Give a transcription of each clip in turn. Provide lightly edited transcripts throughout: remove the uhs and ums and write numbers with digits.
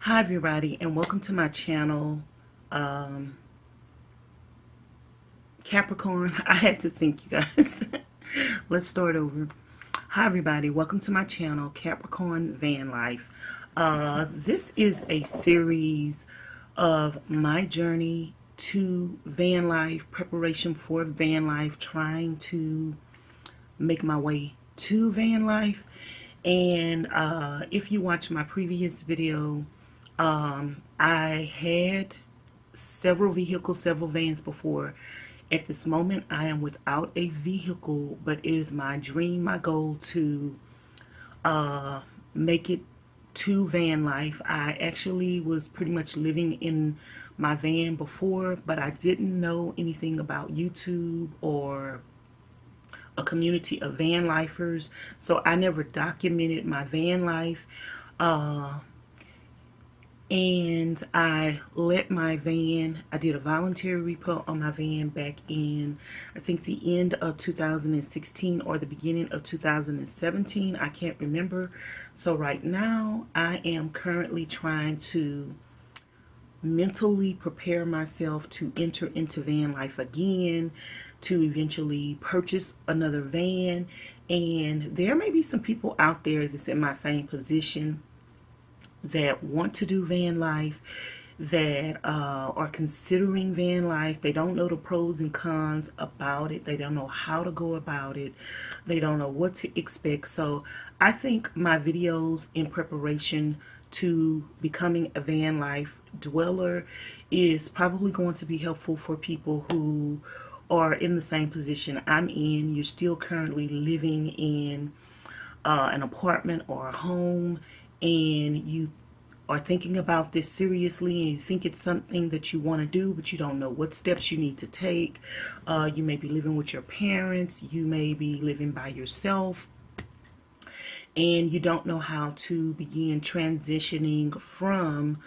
Hi everybody, and welcome to my channel, Capricorn. I had to think, you guys. Let's start over. Hi everybody, welcome to my channel, Capricorn Van Life. This is a series of my journey to van life, preparation for van life, trying to make my way to van life. And if you watch my previous video, I had several vehicles, several vans before. At this moment, I am without a vehicle, but it is my dream, my goal to make it to van life. I actually was pretty much living in my van before, but I didn't know anything about YouTube or a community of van lifers, so I never documented my van life. And I let my van, I did a voluntary repo on my van back in, I think the end of 2016 or the beginning of 2017. I can't remember. So right now I am currently trying to mentally prepare myself to enter into van life again, to eventually purchase another van. And there may be some people out there that's in my same position that want to do van life, that are considering van life. They don't know the pros and cons about it. They don't know how to go about it. They don't know what to expect. So I think my videos in preparation to becoming a van life dweller is probably going to be helpful for people who are in the same position I'm in. You're still currently living in an apartment or a home, and you are thinking about this seriously, and you think it's something that you want to do, but you don't know what steps you need to take. You may be living with your parents, you may be living by yourself, and you don't know how to begin transitioning from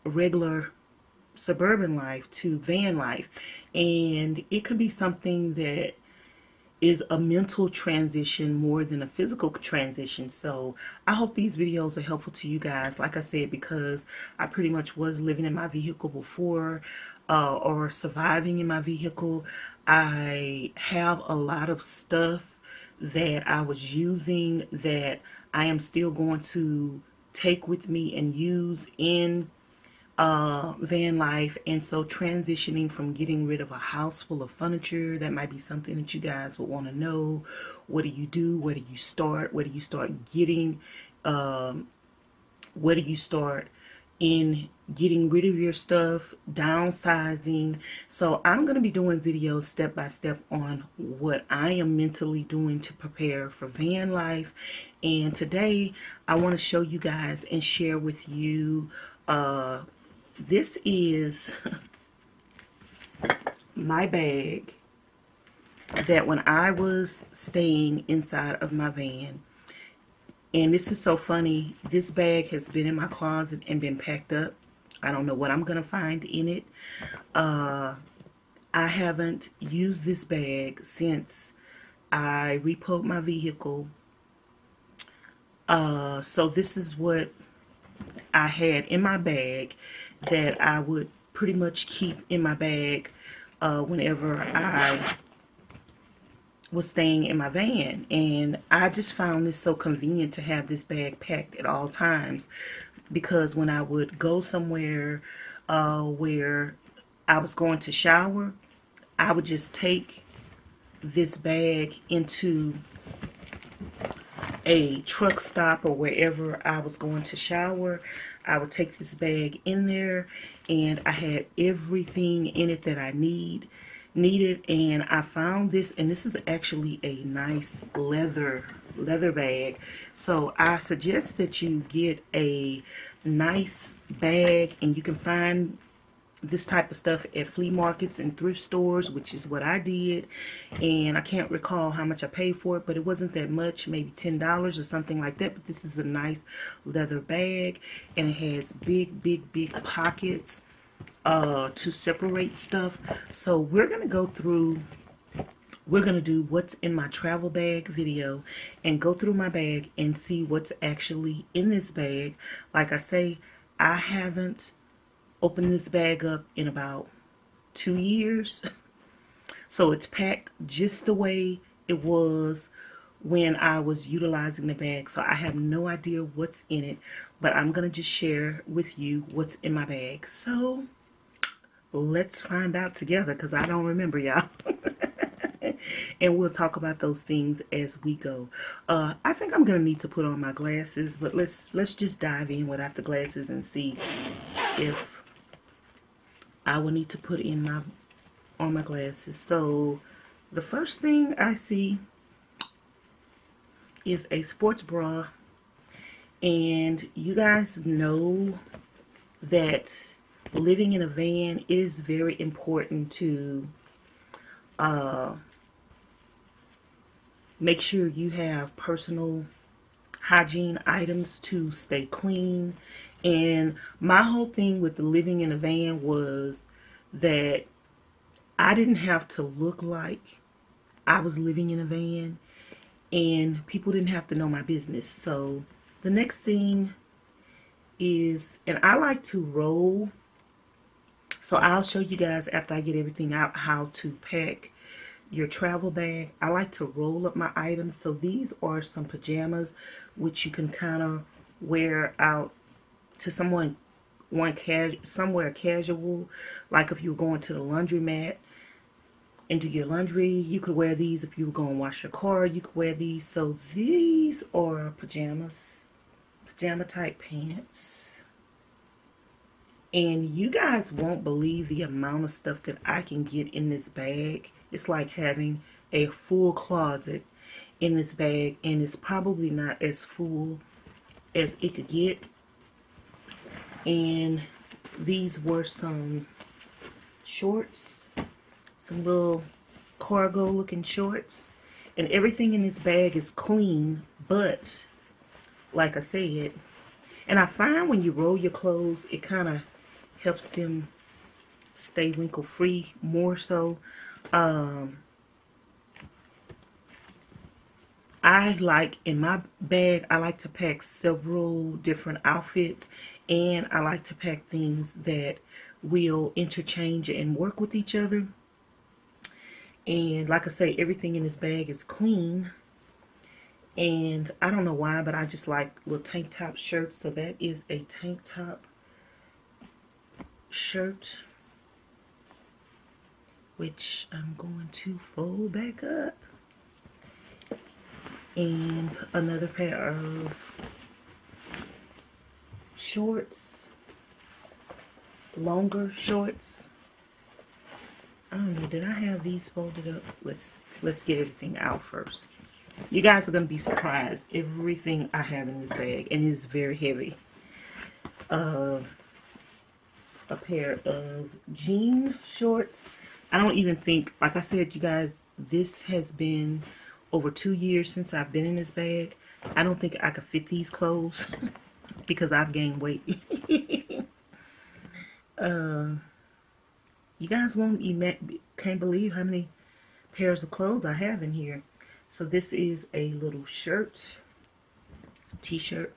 regular suburban life to van life. And it could be something that is a mental transition more than a physical transition. So I hope these videos are helpful to you guys. Like I said, because I pretty much was living in my vehicle before, or surviving in my vehicle, I have a lot of stuff that I was using that I am still going to take with me and use in van life. And so transitioning from getting rid of a house full of furniture, that might be something that you guys would want to know. What do you do? Where do you start? Where do you start getting where do you start in getting rid of your stuff, downsizing? So I'm going to be doing videos step by step on what I am mentally doing to prepare for van life. And today I want to show you guys and share with you, this is my bag that when I was staying inside of my van, and this is so funny, this bag has been in my closet and been packed up. I don't know what I'm gonna find in it. I haven't used this bag since I repoed my vehicle. So this is what I had in my bag that I would pretty much keep in my bag whenever I was staying in my van. And I just found this so convenient to have this bag packed at all times, because when I would go somewhere where I was going to shower, I would just take this bag into a truck stop or wherever I was going to shower. I would take this bag in there, and I had everything in it that I needed. And I found this, and this is actually a nice leather bag. So I suggest that you get a nice bag, and you can find this type of stuff at flea markets and thrift stores, which is what I did. And I can't recall how much I paid for it, but it wasn't that much, maybe $10 or something like that. But this is a nice leather bag, and it has big pockets to separate stuff. So we're gonna go through we're going to do what's in my travel bag video and go through my bag and see what's actually in this bag. Like I say, I haven't opened this bag up in about 2 years. So it's packed just the way it was when I was utilizing the bag. So I have no idea what's in it, but I'm going to just share with you what's in my bag. So let's find out together, because I don't remember, y'all. And we'll talk about those things as we go. I think I'm going to need to put on my glasses, but let's just dive in without the glasses and see if I will need to put in on my glasses. So the first thing I see is a sports bra, and you guys know that living in a van, it is very important to make sure you have personal hygiene items to stay clean. And my whole thing with living in a van was that I didn't have to look like I was living in a van, and people didn't have to know my business. So the next thing is, and I like to roll, so I'll show you guys after I get everything out how to pack your travel bag. I like to roll up my items. So these are some pajamas which you can kind of wear out to somewhere casual, like if you were going to the laundromat and do your laundry, you could wear these. If you were going to wash your car, you could wear these. So these are pajamas, pajama type pants. And you guys won't believe the amount of stuff that I can get in this bag. It's like having a full closet in this bag, and it's probably not as full as it could get. And these were some shorts, some little cargo looking shorts, and everything in this bag is clean. But like I said, and I find when you roll your clothes, it kind of helps them stay wrinkle free more so. I like, in my bag, I like to pack several different outfits, and I like to pack things that will interchange and work with each other. And like I say, everything in this bag is clean. And I don't know why, but I just like little tank top shirts. So that is a tank top shirt, which I'm going to fold back up. And another pair of shorts, longer shorts. I don't know, did I have these folded up? Let's get everything out first. You guys are going to be surprised everything I have in this bag, and it's very heavy. A pair of jean shorts. I don't even think, like I said, you guys, this has been over 2 years since I've been in this bag. I don't think I could fit these clothes because I've gained weight. You guys can't believe how many pairs of clothes I have in here. So this is a little shirt, t-shirt.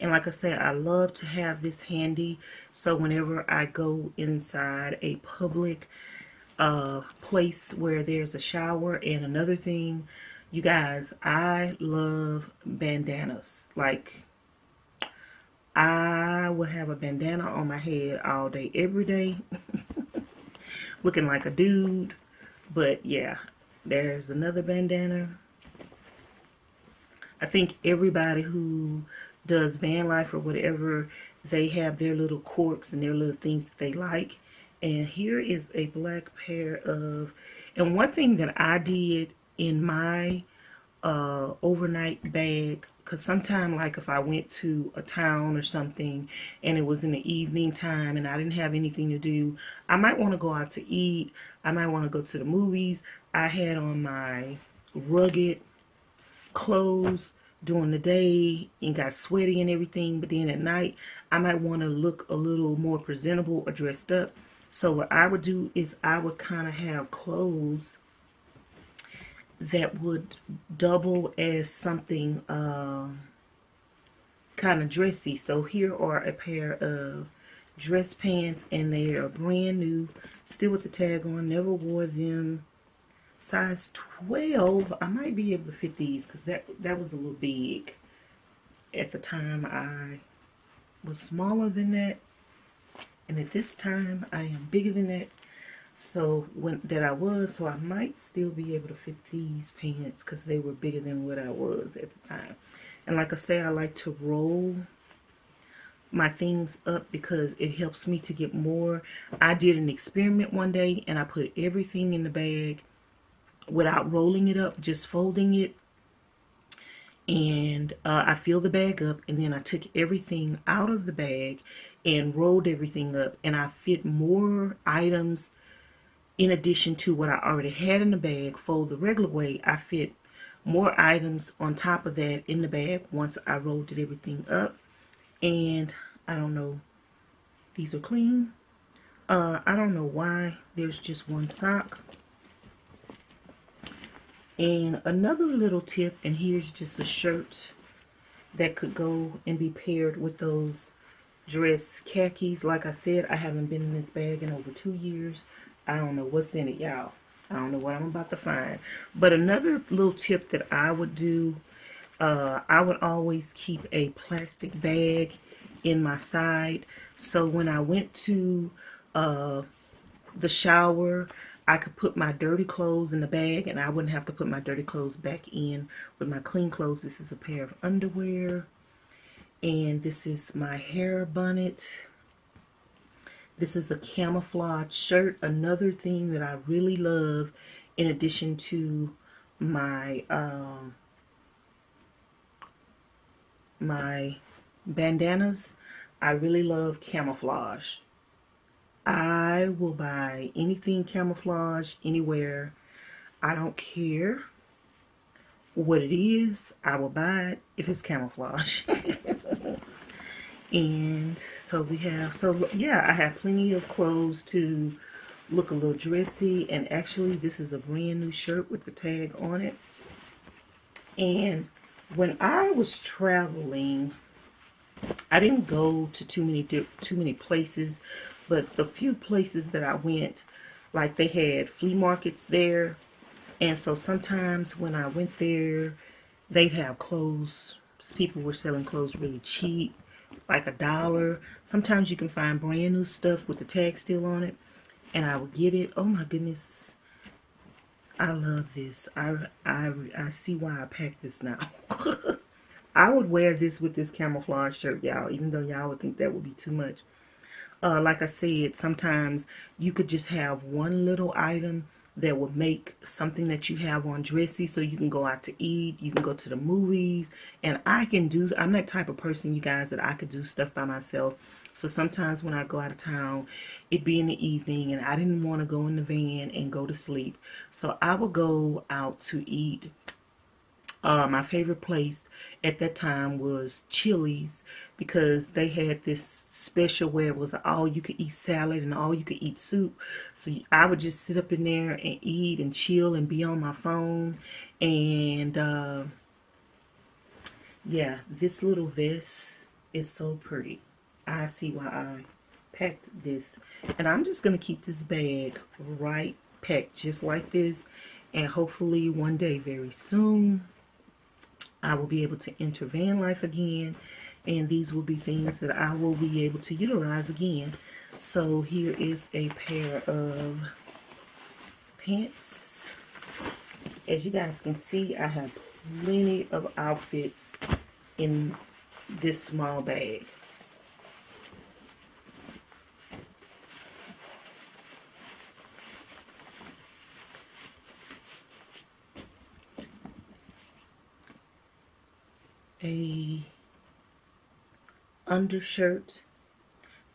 And like I said, I love to have this handy, so whenever I go inside a public place where there's a shower. And another thing, you guys, I love bandanas. Like, I will have a bandana on my head all day, every day, looking like a dude. But yeah, there's another bandana. I think everybody who does van life or whatever, they have their little quirks and their little things that they like. And here is a black pair of, and one thing that I did in my overnight bag, because sometimes, like if I went to a town or something and it was in the evening time and I didn't have anything to do, I might want to go out to eat, I might want to go to the movies. I had on my rugged clothes during the day and got sweaty and everything, but then at night I might want to look a little more presentable or dressed up. So what I would do is I would kind of have clothes that would double as something kind of dressy. So here are a pair of dress pants, and they are brand new, still with the tag on. Never wore them. Size 12. I might be able to fit these because that was a little big. At the time I was smaller than that, and at this time I am bigger than that. So so I might still be able to fit these pants because they were bigger than what I was at the time. And like I say, I like to roll my things up because it helps me to get more. I did an experiment one day and I put everything in the bag without rolling it up, just folding it. And I filled the bag up, and then I took everything out of the bag and rolled everything up, and I fit more items in addition to what I already had in the bag. Fold the regular way, I fit more items on top of that in the bag once I rolled everything up. And I don't know, these are clean. I don't know why there's just one sock. And another little tip, and here's just a shirt that could go and be paired with those dress khakis. Like I said, I haven't been in this bag in over 2 years. I don't know what's in it, y'all. I don't know what I'm about to find. But another little tip that I would do, I would always keep a plastic bag in my side. So when I went to the shower, I could put my dirty clothes in the bag, and I wouldn't have to put my dirty clothes back in with my clean clothes. This is a pair of underwear, and this is my hair bonnet. This is a camouflage shirt. Another thing that I really love, in addition to my my bandanas, I really love camouflage. I will buy anything camouflage anywhere. I don't care what it is. I will buy it if it's camouflage. And so yeah, I have plenty of clothes to look a little dressy. And actually, this is a brand new shirt with the tag on it. And when I was traveling, I didn't go to too many places, but the few places that I went, like they had flea markets there, and so sometimes when I went there, they'd have clothes. People were selling clothes really cheap, like $1. Sometimes you can find brand new stuff with the tag still on it, and I would get it. Oh my goodness, I love this. I see why I packed this now. I would wear this with this camouflage shirt, y'all, even though y'all would think that would be too much. Like I said, sometimes you could just have one little item that would make something that you have on dressy, so you can go out to eat, you can go to the movies, and I'm that type of person, you guys, that I could do stuff by myself. So sometimes when I go out of town, it'd be in the evening, and I didn't want to go in the van and go to sleep. So I would go out to eat. My favorite place at that time was Chili's, because they had this special where it was all you could eat salad and all you could eat soup. So I would just sit up in there and eat and chill and be on my phone. And yeah, this little vest is so pretty. I see why I packed this. And I'm just going to keep this bag right packed just like this. And hopefully one day very soon, I will be able to enter van life again, and these will be things that I will be able to utilize again. So here is a pair of pants. As you guys can see, I have plenty of outfits in this small bag. A undershirt.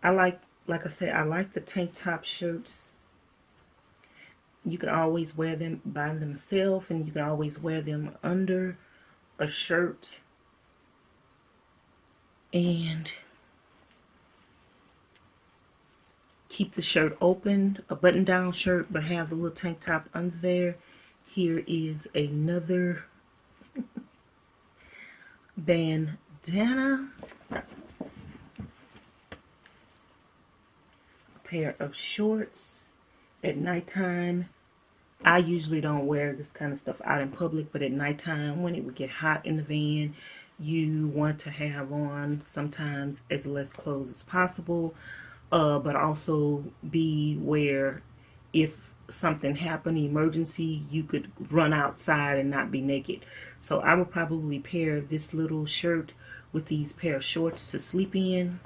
Like I said, I like the tank top shirts. You can always wear them by themselves, and you can always wear them under a shirt. And keep the shirt open, a button down shirt, but have the little tank top under there. Here is another bandana, a pair of shorts. At nighttime, I usually don't wear this kind of stuff out in public, but at nighttime when it would get hot in the van, you want to have on sometimes as less clothes as possible, but also be where if something happened, emergency, you could run outside and not be naked. So I would probably pair this little shirt with these pair of shorts to sleep in.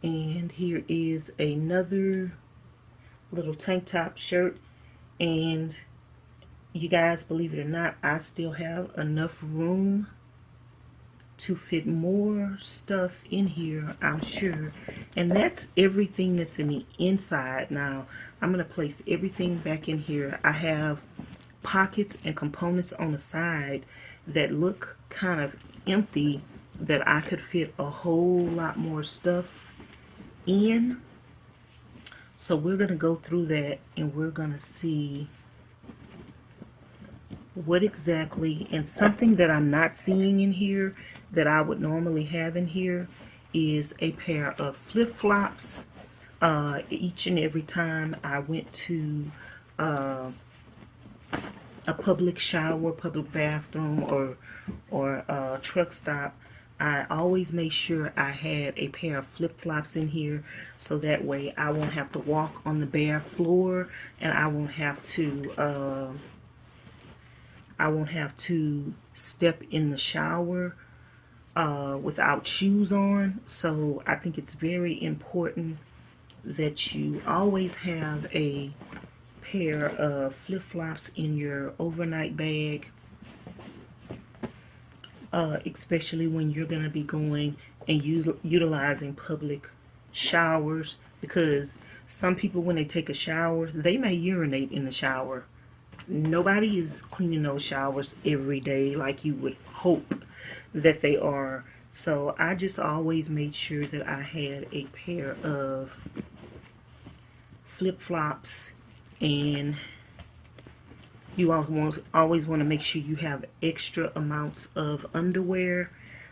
And here is another little tank top shirt, and you guys, believe it or not, I still have enough room to fit more stuff in here, I'm sure. And that's everything that's in the inside. Now I'm going to place everything back in here. I have pockets and components on the side that look kind of empty that I could fit a whole lot more stuff in. So we're going to go through that and we're going to see what exactly, and something that I'm not seeing in here that I would normally have in here is a pair of flip-flops. Each and every time I went to a public shower, public bathroom, or a truck stop, I always make sure I had a pair of flip-flops in here, so that way I won't have to walk on the bare floor, and I won't have to step in the shower without shoes on. So I think it's very important that you always have a pair of flip-flops in your overnight bag, especially when you're going to be going and utilizing public showers, because some people, when they take a shower, they may urinate in the shower. Nobody is cleaning those showers every day like you would hope that they are. So I just always made sure that I had a pair of flip-flops, and you always want to make sure you have extra amounts of underwear.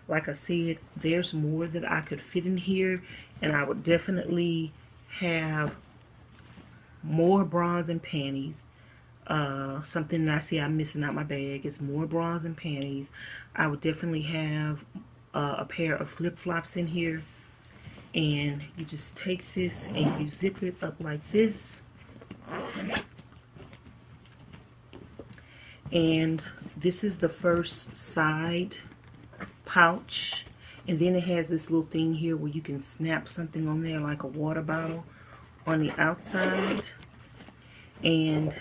Like I said, there's more that I could fit in here, and I would definitely have more bras and panties. Something that I see I'm missing out my bag is more bras and panties. I would definitely have a pair of flip-flops in here, and you just take this and you zip it up like this, and this is the first side pouch, and then it has this little thing here where you can snap something on there like a water bottle on the outside. And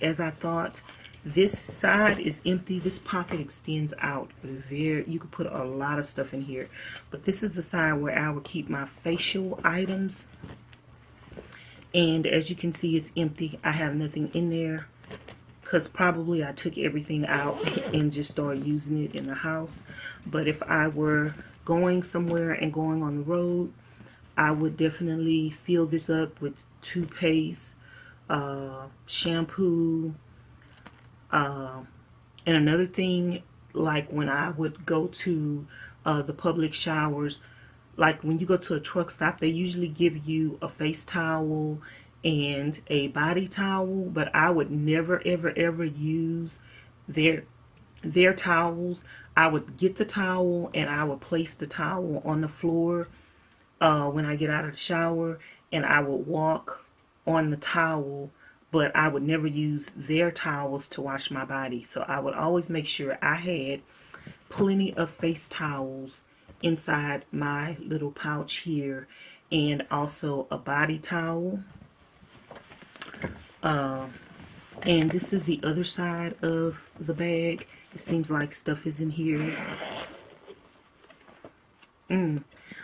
as I thought, this side is empty. This pocket extends out very, you could put a lot of stuff in here, but this is the side where I would keep my facial items, and as you can see, it's empty. I have nothing in there because probably I took everything out and just started using it in the house. But if I were going somewhere and going on the road, I would definitely fill this up with toothpaste, shampoo, and another thing, like when I would go to the public showers, like when you go to a truck stop, they usually give you a face towel and a body towel, but I would never ever use their towels. I would get the towel and I would place the towel on the floor when I get out of the shower, and I would walk on the towel, but I would never use their towels to wash my body. So I would always make sure I had plenty of face towels inside my little pouch here, and also a body towel. And this is the other side of the bag. It seems like stuff is in here.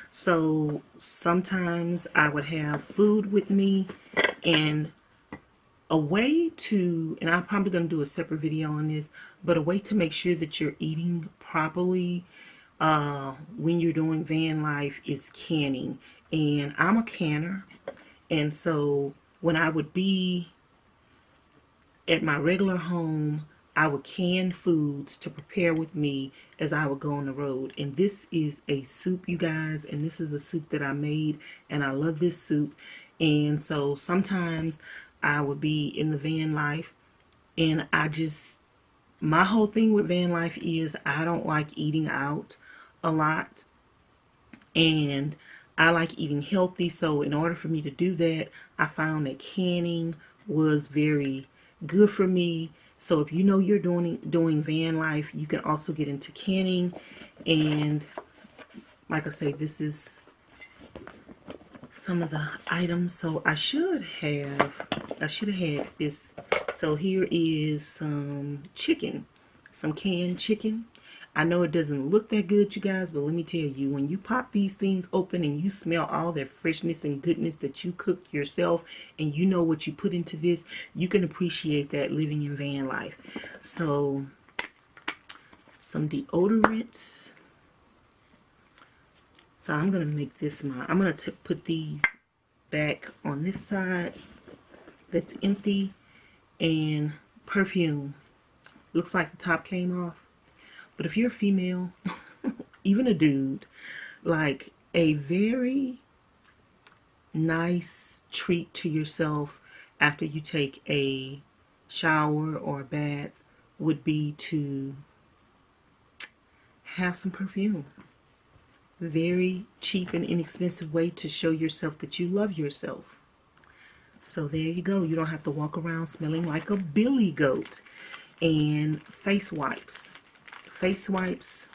So sometimes I would have food with me, and a way to, and I'm probably going to do a separate video on this, but a way to make sure that you're eating properly when you're doing van life is canning. and I'm a canner. And so when I would be at my regular home, I would can foods to prepare with me as I would go on the road. And this is a soup, you guys, and this is a soup that I made, and I love this soup. And so sometimes I would be in the van life, and my whole thing with van life is I don't like eating out a lot, and I like eating healthy. So in order for me to do that, I found that canning was very good for me. So if you know you're doing van life, you can also get into canning. And like I say, this is some of the items. So I should have had this. So here is some chicken, some canned chicken. I know it doesn't look that good, you guys, but let me tell you, when you pop these things open and you smell all that freshness and goodness that you cooked yourself, and you know what you put into this, you can appreciate that living in van life. So some deodorants. So I'm going to make this I'm going to put these back on this side that's empty. And perfume. Looks like the top came off. But if you're a female, even a dude, like a very nice treat to yourself after you take a shower or a bath would be to have some perfume. Very cheap and inexpensive way to show yourself that you love yourself. So there you go. You don't have to walk around smelling like a billy goat. And face wipes. Face wipes.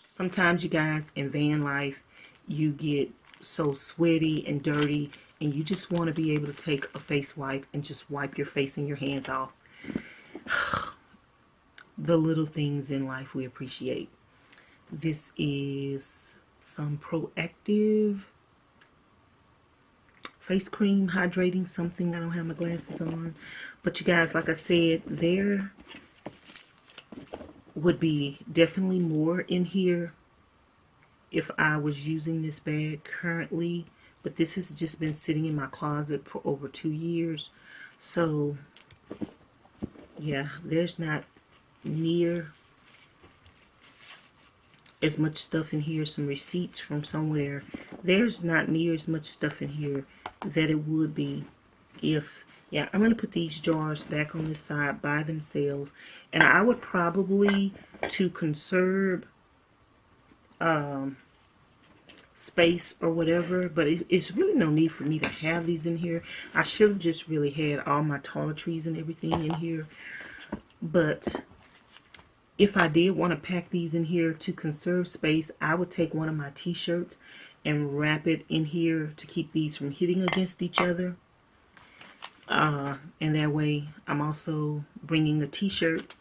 Sometimes, you guys, in van life, you get so sweaty and dirty, and you just want to be able to take a face wipe and just wipe your face and your hands off. The little things in life we appreciate. This is some Proactive face cream, hydrating something. I don't have my glasses on. But you guys, like I said, there would be definitely more in here if I was using this bag currently. But this has just been sitting in my closet for over 2 years. So, yeah, there's not near as much stuff in here. Some receipts from somewhere. There's not near as much stuff in here that it would be if, yeah, I'm going to put these jars back on this side by themselves. And I would probably, to conserve space or whatever, but it's really no need for me to have these in here. I should have just really had all my toiletries and everything in here. But if I did want to pack these in here to conserve space, I would take one of my t-shirts and wrap it in here to keep these from hitting against each other. And that way I'm also bringing a t-shirt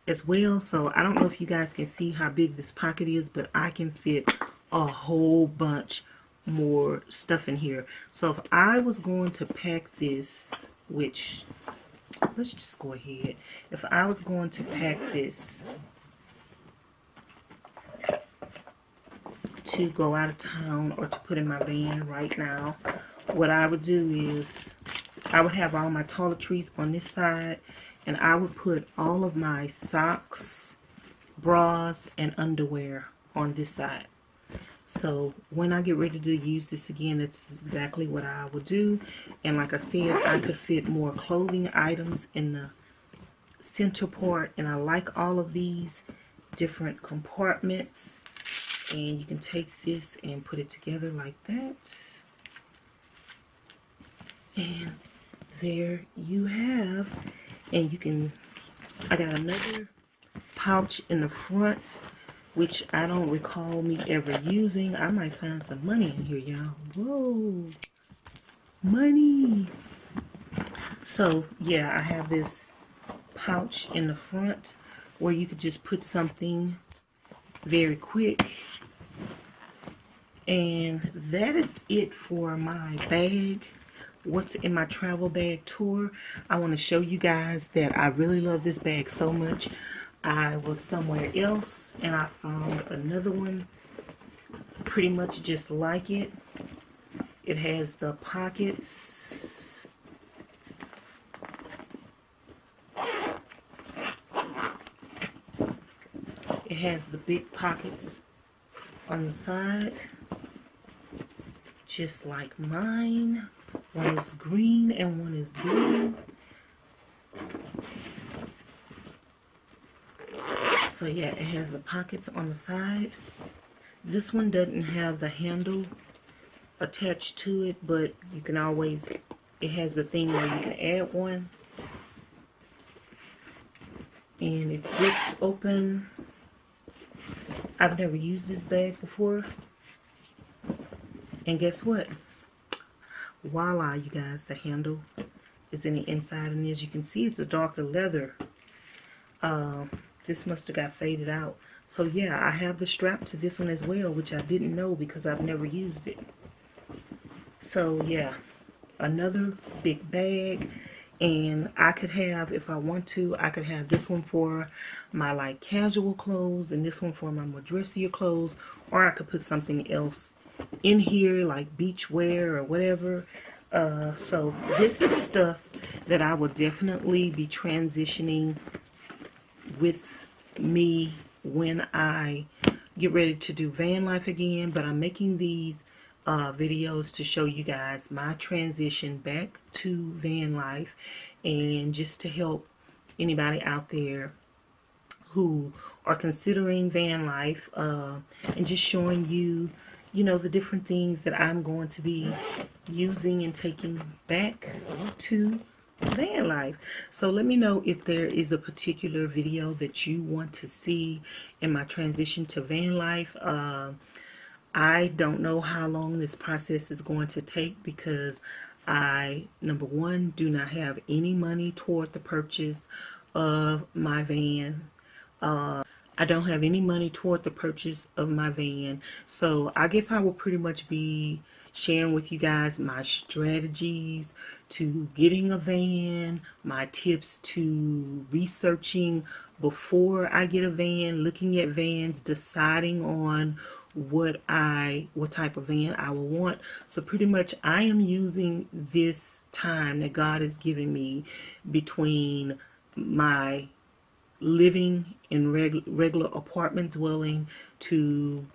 as well. So I don't know if you guys can see how big this pocket is, but I can fit a whole bunch more stuff in here. So if I was going to pack this, which, let's just go ahead. If I was going to pack this to go out of town or to put in my van right now, what I would do is I would have all my toiletries on this side, and I would put all of my socks, bras, and underwear on this side. So when I get ready to use this again, that's exactly what I would do. And like I said, I could fit more clothing items in the center part, and I like all of these different compartments. And you can take this and put it together like that. And there you have. And you can, I got another pouch in the front, which I don't recall me ever using. I might find some money in here, y'all. Whoa, money. So yeah, I have this pouch in the front where you could just put something very quick. And that is it for my bag. What's in my travel bag tour. I want to show you guys that I really love this bag so much. I was somewhere else and I found another one pretty much just like it. It has the pockets. It has the big pockets on the side, just like mine. One is green and one is blue. So yeah, it has the pockets on the side. This one doesn't have the handle attached to it, but you can always, it has the thing where you can add one. And it flips open. I've never used this bag before. And guess what? Voila, you guys, the handle is in the inside, and as you can see, it's a darker leather. This must have got faded out. So yeah, I have the strap to this one as well, which I didn't know because I've never used it. So yeah, another big bag. And I could have, if I want to, I could have this one for my like casual clothes and this one for my more dressier clothes, or I could put something else in here like beach wear or whatever. So this is stuff that I will definitely be transitioning with me when I get ready to do van life again. But I'm making these videos to show you guys my transition back to van life, and just to help anybody out there who are considering van life, and just showing you, you know, the different things that I'm going to be using and taking back to van life. So let me know if there is a particular video that you want to see in my transition to van life. I don't know how long this process is going to take because I, number one, do not have any money toward the purchase of my van. I don't have any money toward the purchase of my van. So I guess I will pretty much be sharing with you guys my strategies to getting a van, my tips to researching before I get a van, looking at vans, deciding on what type of van I will want. So pretty much I am using this time that God has given me between my living in regular apartment dwelling to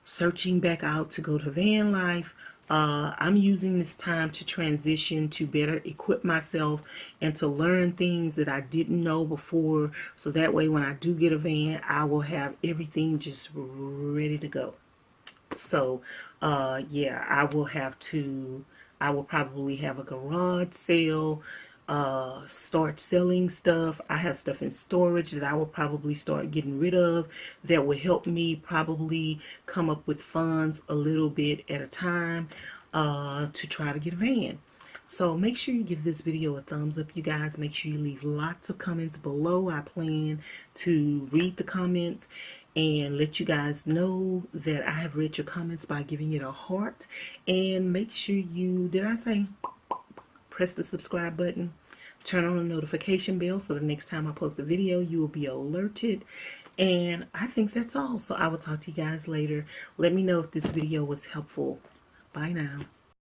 searching back out to go to van life. I'm using this time to transition, to better equip myself and to learn things that I didn't know before, so that way when I do get a van, I will have everything just ready to go. So yeah, I will probably have a garage sale, start selling stuff. I have stuff in storage that I will probably start getting rid of that will help me probably come up with funds a little bit at a time to try to get a van. So make sure you give this video a thumbs up, you guys. Make sure you leave lots of comments below. I plan to read the comments and let you guys know that I have read your comments by giving it a heart. And make sure you, did I say press the subscribe button, turn on the notification bell, so the next time I post a video you will be alerted. And I think that's all. So I will talk to you guys later. Let me know if this video was helpful. Bye now.